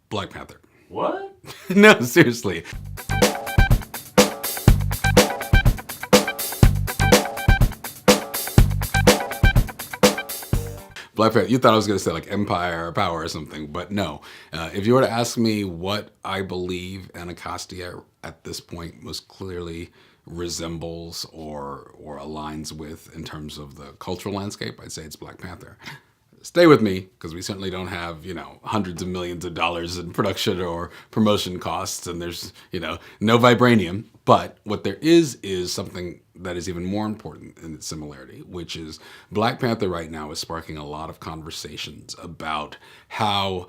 Black Panther. What? No, seriously. Black Panther, you thought I was going to say like Empire or Power or something, but no. If you were to ask me what I believe Anacostia at this point most clearly resembles or aligns with in terms of the cultural landscape, I'd say it's Black Panther. Stay with me, because we certainly don't have, hundreds of millions of dollars in production or promotion costs, and there's, no vibranium. But what there is something that is even more important in its similarity, which is Black Panther right now is sparking a lot of conversations about how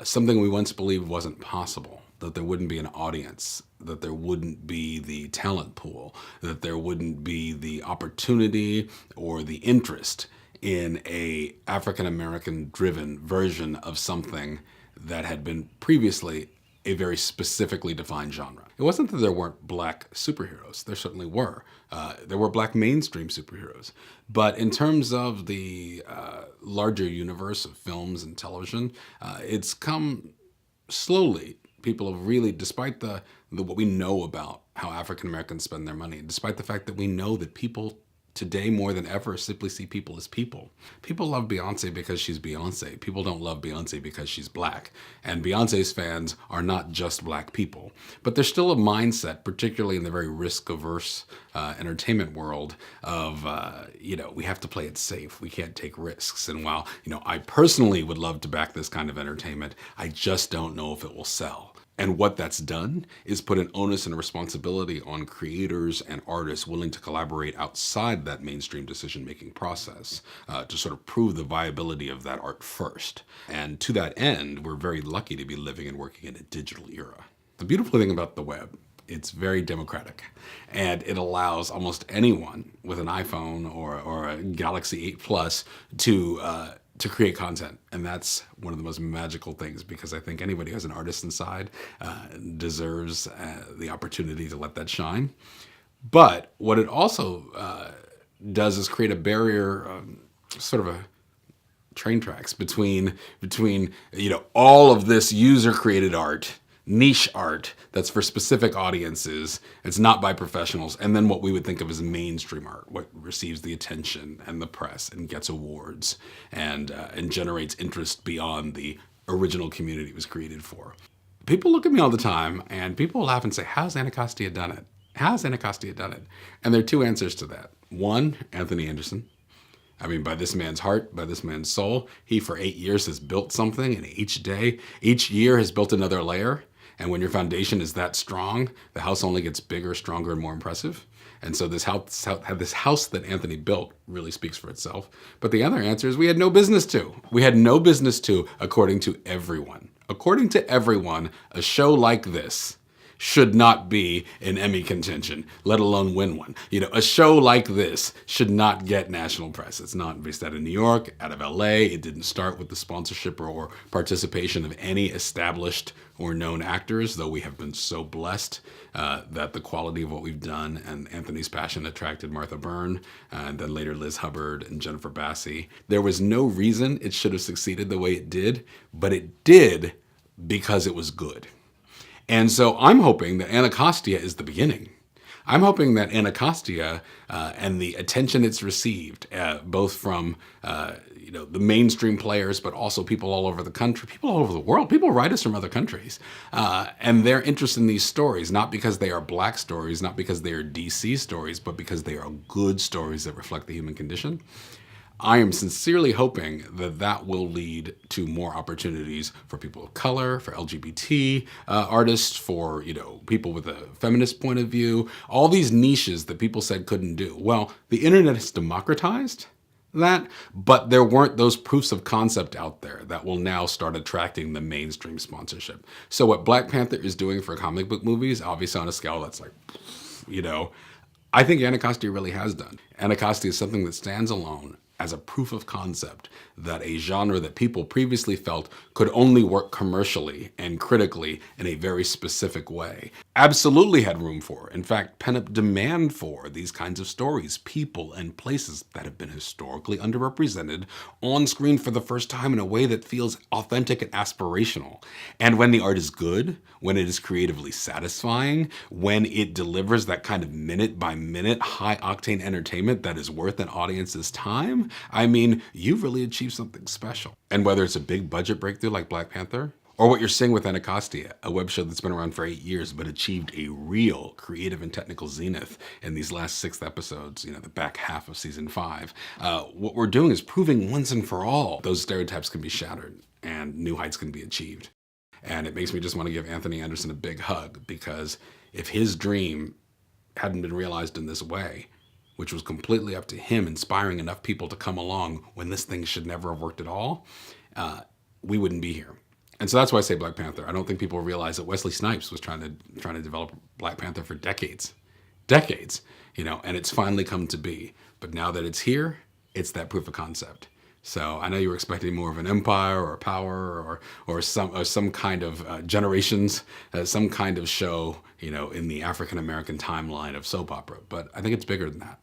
something we once believed wasn't possible, that there wouldn't be an audience, that there wouldn't be the talent pool, that there wouldn't be the opportunity or the interest in a African-American driven version of something that had been previously a very specifically defined genre. It wasn't that there weren't black superheroes. There certainly were. There were black mainstream superheroes. But in terms of the larger universe of films and television, it's come slowly. People have really, despite the what we know about how African-Americans spend their money, despite the fact that we know that people today more than ever simply see people as people. People love Beyonce because she's Beyonce. People don't love Beyonce because she's black. And Beyonce's fans are not just black people. But there's still a mindset, particularly in the very risk-averse entertainment world of, we have to play it safe. We can't take risks. And while, I personally would love to back this kind of entertainment, I just don't know if it will sell. And what that's done is put an onus and a responsibility on creators and artists willing to collaborate outside that mainstream decision-making process to sort of prove the viability of that art first. And to that end, we're very lucky to be living and working in a digital era. The beautiful thing about the web, it's very democratic, and it allows almost anyone with an iPhone or a Galaxy 8 Plus to create content. And that's one of the most magical things, because I think anybody who has an artist inside deserves the opportunity to let that shine. But what it also does is create a barrier, sort of a train tracks between all of this user-created art, niche art that's for specific audiences. It's not by professionals. And then what we would think of as mainstream art, what receives the attention and the press and gets awards and generates interest beyond the original community it was created for. People look at me all the time and people laugh and say, how's Anacostia done it? How's Anacostia done it? And there are two answers to that. One, Anthony Anderson. I mean, by this man's heart, by this man's soul, he for 8 years has built something, and each year has built another layer. And when your foundation is that strong, the house only gets bigger, stronger, and more impressive. And so this house that Anthony built really speaks for itself. But the other answer is we had no business to. We had no business to, according to everyone. According to everyone, a show like this should not be in Emmy contention, let alone win one. A show like this should not get national press. It's not based out of New York, out of LA. It didn't start with the sponsorship or participation of any established or known actors, though we have been so blessed that the quality of what we've done and Anthony's passion attracted Martha Byrne, and then later Liz Hubbard and Jennifer Bassi. There was no reason it should have succeeded the way it did, but it did because it was good. And so I'm hoping that Anacostia is the beginning. I'm hoping that Anacostia and the attention it's received, both from the mainstream players, but also people all over the country, people all over the world, people write us from other countries, and their interest in these stories, not because they are black stories, not because they are DC stories, but because they are good stories that reflect the human condition. I am sincerely hoping that that will lead to more opportunities for people of color, for LGBT artists, for people with a feminist point of view, all these niches that people said couldn't do. Well, the internet has democratized that, but there weren't those proofs of concept out there that will now start attracting the mainstream sponsorship. So what Black Panther is doing for comic book movies, obviously on a scale that's like, I think Anacostia really has done. Anacostia is something that stands alone as a proof of concept that a genre that people previously felt could only work commercially and critically in a very specific way absolutely had room for, in fact, pent-up demand for these kinds of stories, people, and places that have been historically underrepresented on screen for the first time in a way that feels authentic and aspirational. And when the art is good, when it is creatively satisfying, when it delivers that kind of minute-by-minute high-octane entertainment that is worth an audience's time, I mean, you've really achieved something special. And whether it's a big budget breakthrough like Black Panther, or what you're seeing with Anacostia, a web show that's been around for 8 years but achieved a real creative and technical zenith in these last 6 episodes, the back half of season 5. What we're doing is proving once and for all those stereotypes can be shattered and new heights can be achieved. And it makes me just want to give Anthony Anderson a big hug, because if his dream hadn't been realized in this way, which was completely up to him inspiring enough people to come along when this thing should never have worked at all, we wouldn't be here. And so that's why I say Black Panther. I don't think people realize that Wesley Snipes was trying to develop Black Panther for decades, and it's finally come to be. But now that it's here, it's that proof of concept. So I know you were expecting more of an Empire or a Power or some kind of Generations, some kind of show, in the African American timeline of soap opera. But I think it's bigger than that.